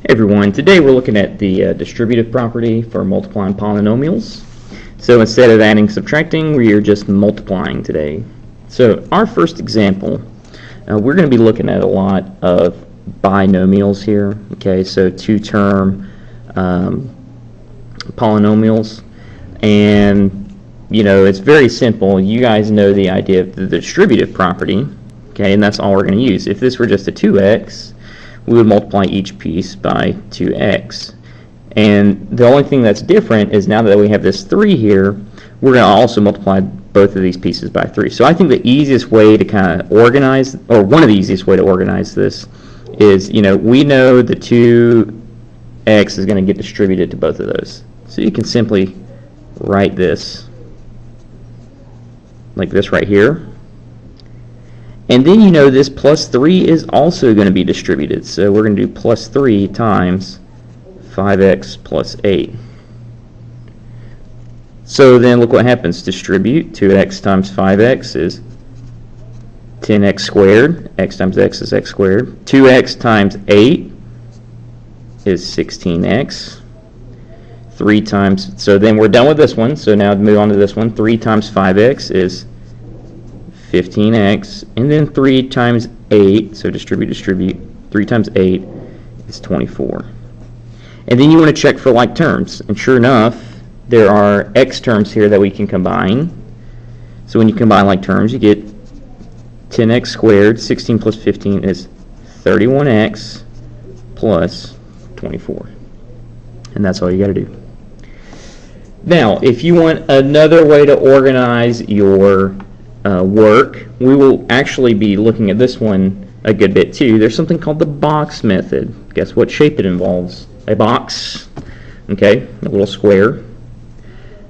Hey everyone, today we're looking at the distributive property for multiplying polynomials. So instead of adding and subtracting, we are just multiplying today. So our first example, we're going to be looking at a lot of binomials here. Okay, so two-term polynomials. And, you know, it's very simple. You guys know the idea of the distributive property. Okay, and that's all we're going to use. If this were just a 2x, we would multiply each piece by 2x. And the only thing that's different is now that we have this 3 here, we're going to also multiply both of these pieces by 3. So I think the easiest way to kind of organize, or one of the easiest way to organize this is, you know, we know the 2x is going to get distributed to both of those. So you can simply write this like this right here. And then you know this plus 3 is also going to be distributed. So we're going to do plus 3 times 5x plus 8. So then look what happens. Distribute 2x times 5x is 10x squared. X times x is x squared. 2x times 8 is 16x. 3 times, so then we're done with this one. So now move on to this one. 3 times 5x is 15x, and then 3 times 8, so distribute, 3 times 8 is 24. And then you want to check for like terms, and sure enough, there are x terms here that we can combine. So when you combine like terms, you get 10x squared, 16 plus 15 is 31x plus 24. And that's all you got to do. Now, if you want another way to organize your work, we will actually be looking at this one a good bit too. There's something called the box method. Guess what shape it involves? A box. Okay, a little square.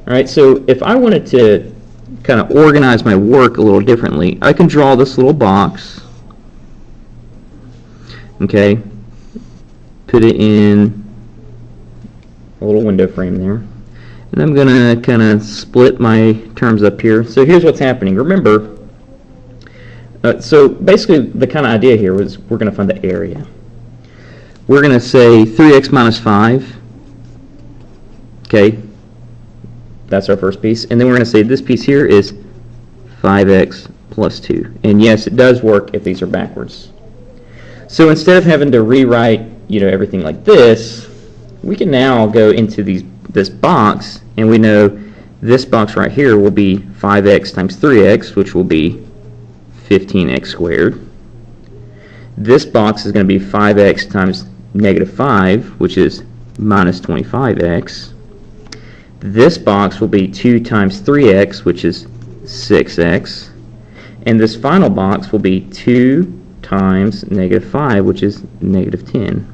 Alright, so if I wanted to kind of organize my work a little differently, I can draw this little box. Okay, put it in a little window frame there. And I'm going to kind of split my terms up here. So here's what's happening. Remember, so basically the kind of idea here was we're going to find the area. We're going to say 3x minus 5. Okay, that's our first piece. And then we're going to say this piece here is 5x plus 2. And yes, it does work if these are backwards. So instead of having to rewrite, you know, everything like this, we can now go into this box, and we know this box right here will be 5x times 3x, which will be 15x squared. This box is going to be 5x times negative 5, which is minus 25x. This box will be 2 times 3x, which is 6x. And this final box will be 2 times negative 5, which is negative 10.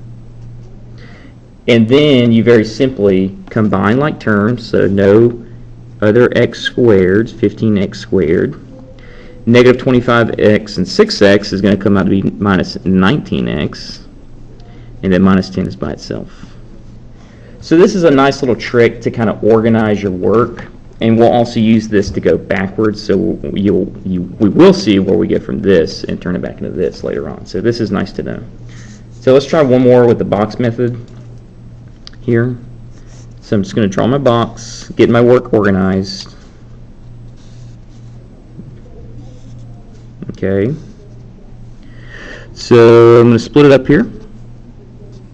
And then you very simply combine like terms, so no other x squareds, 15x squared. Negative 25x and 6x is going to come out to be minus 19x, and then minus 10 is by itself. So this is a nice little trick to kind of organize your work, and we'll also use this to go backwards, so we will see where we get from this and turn it back into this later on. So this is nice to know. So let's try one more with the box method here. So I'm just going to draw my box, get my work organized. Okay. So I'm going to split it up here.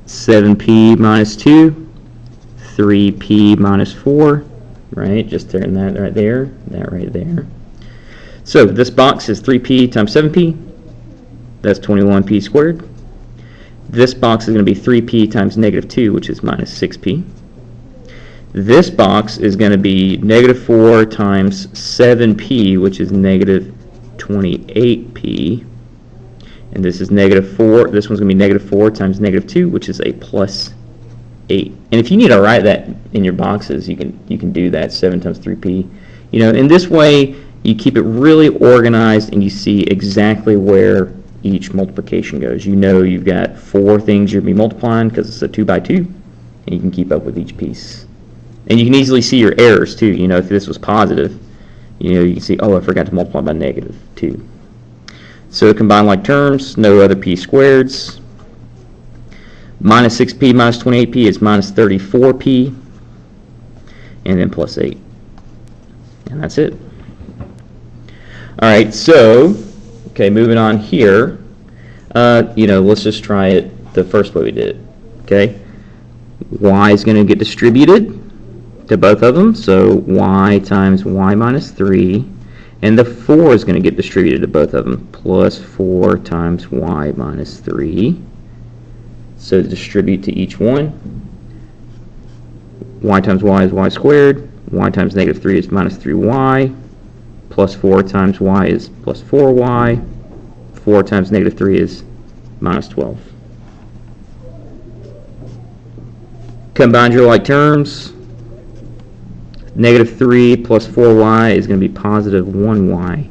7p minus 2, 3p minus 4, right? Just turn that right there, that right there. So this box is 3p times 7p. That's 21p squared. This box is going to be 3p times negative 2, which is minus 6p. This box is going to be negative 4 times 7p, which is negative 28p. And this is negative 4. This one's going to be negative 4 times negative 2, which is a plus 8. And if you need to write that in your boxes, you can do that, 7 times 3p. You know, in this way, you keep it really organized, and you see exactly where each multiplication goes. You know you've got 4 things you'll be multiplying because it's a 2 by 2, and you can keep up with each piece. And you can easily see your errors too. You know, if this was positive, you know, you can see, oh, I forgot to multiply by negative 2. So combine like terms, no other p squareds. Minus 6p minus 28p is minus 34p, and then plus 8. And that's it. All right, so, okay, moving on here. Let's just try it the first way we did it. Okay, y is going to get distributed to both of them, so y times y minus 3, and the 4 is going to get distributed to both of them, plus 4 times y minus 3. So distribute to each one. Y times y is y squared, y times negative 3 is minus 3y, plus 4 times y is plus 4y, 4 times negative 3 is minus 12. Combine your like terms. Negative 3 plus 4y is going to be positive 1y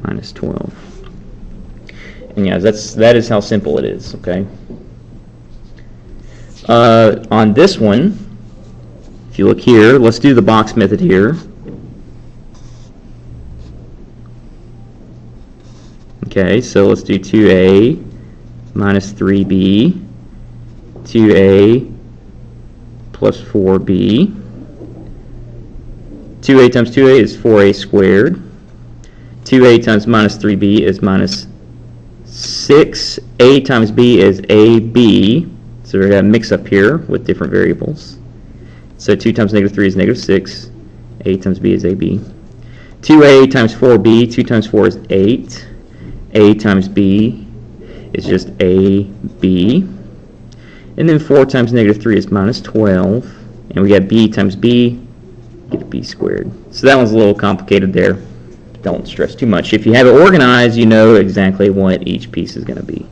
minus 12. And yeah, that is how simple it is, okay? On this one, if you look here, let's do the box method here. Okay, so let's do 2a minus 3b, 2a plus 4b. 2a times 2a is 4a squared. 2a times minus 3b is minus 6a times b is ab. So we're going to mix up here with different variables. So 2 times negative 3 is negative 6. A times b is ab. 2a times 4b, 2 times 4 is 8. A times b is just ab. And then 4 times negative 3 is minus 12. And we got b times b, get b squared. So that one's a little complicated there. Don't stress too much. If you have it organized, you know exactly what each piece is going to be.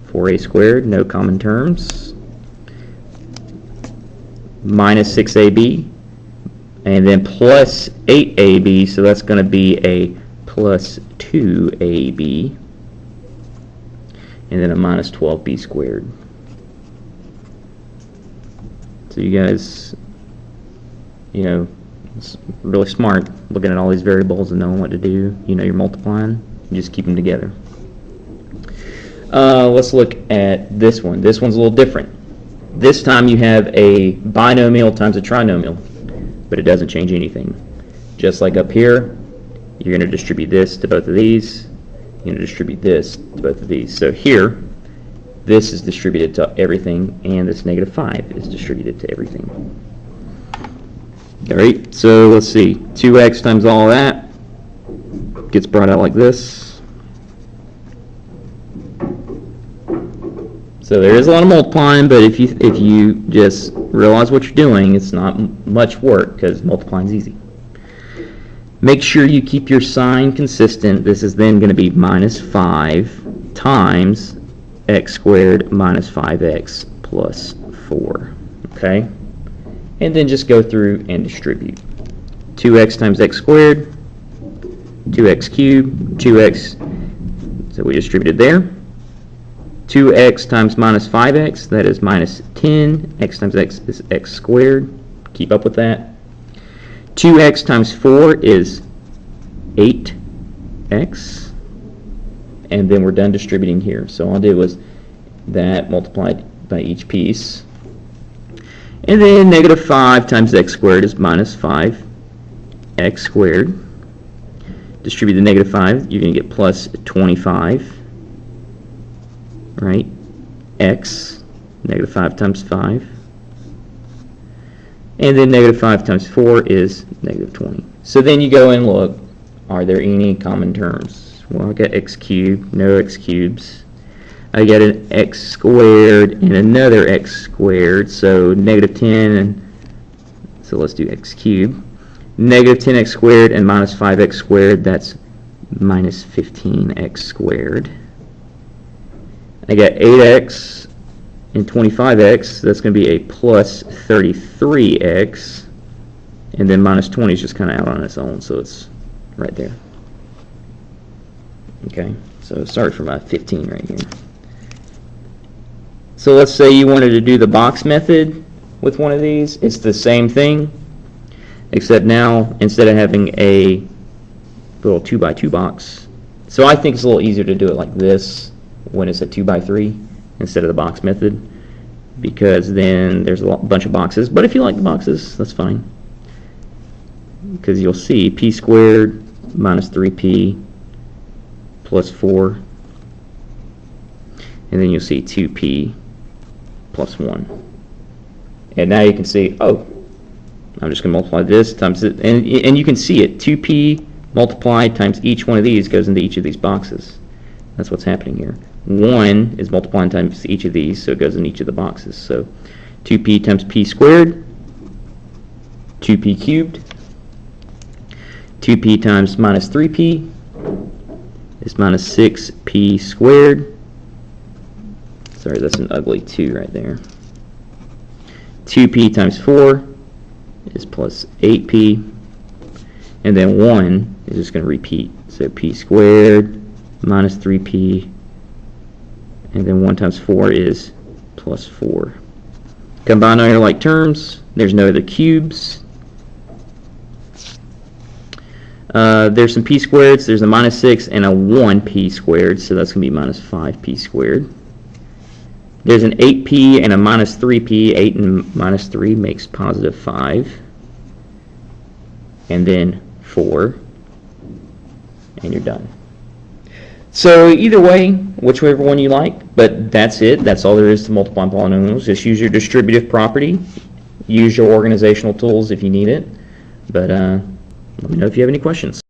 4a squared, no common terms, minus 6ab, and then plus 8ab, so that's going to be a plus 2ab, and then a minus 12b squared. So you guys, it's really smart looking at all these variables and knowing what to do. You're multiplying, you just keep them together. Let's look at this one. This one's a little different. This time you have a binomial times a trinomial, but it doesn't change anything. Just like up here, you're going to distribute this to both of these. You're going to distribute this to both of these. So here, this is distributed to everything, and this negative 5 is distributed to everything. All right, so let's see. 2x times all of that gets brought out like this. So there is a lot of multiplying, but if you just realize what you're doing, it's not much work because multiplying is easy. Make sure you keep your sign consistent. This is then going to be minus 5 times x squared minus 5x plus 4. Okay? And then just go through and distribute. 2x times x squared, 2x cubed, 2x, so we distributed there. 2x times minus 5x, that is minus 10. X times x is x squared. Keep up with that. 2x times 4 is 8x. And then we're done distributing here. So all I did was that multiplied by each piece. And then negative 5 times x squared is minus 5x squared. Distribute the negative 5, you're going to get plus 25. Right? X, negative 5 times 5. And then negative 5 times 4 is negative 20. So then you go and look, are there any common terms? Well, I got x cubed, no x cubes. I got an x squared and another x squared, so negative 10, and so let's do x cubed. Negative 10x squared and minus 5x squared, that's minus 15x squared. I got 8x and 25x, that's going to be a plus 33x, and then minus 20 is just kind of out on its own, so it's right there. Okay, so start from 15 right here. So let's say you wanted to do the box method with one of these. It's the same thing, except now instead of having a little 2x2 box, so I think it's a little easier to do it like this when it's a 2x3 instead of the box method. because then there's a bunch of boxes. But if you like the boxes, that's fine. Because you'll see p squared minus 3p plus 4. And then you'll see 2p plus 1. And now you can see, oh, I'm just going to multiply this times it. And you can see it. 2p multiplied times each one of these goes into each of these boxes. That's what's happening here. 1 is multiplying times each of these, so it goes in each of the boxes. So 2p times p squared, 2p cubed. 2p times minus 3p is minus 6p squared. Sorry, that's an ugly 2 right there. 2p times 4 is plus 8p. And then 1 is just going to repeat. So p squared minus 3p. And then 1 times 4 is plus 4. Combine all your like terms. There's no other cubes. There's some p squareds. There's a minus 6 and a 1p squared. So that's going to be minus 5p squared. There's an 8p and a minus 3p. 8 and minus 3 makes positive 5. And then 4. And you're done. So either way, whichever one you like, but that's it. That's all there is to multiplying polynomials. Just use your distributive property. Use your organizational tools if you need it. But let me know if you have any questions.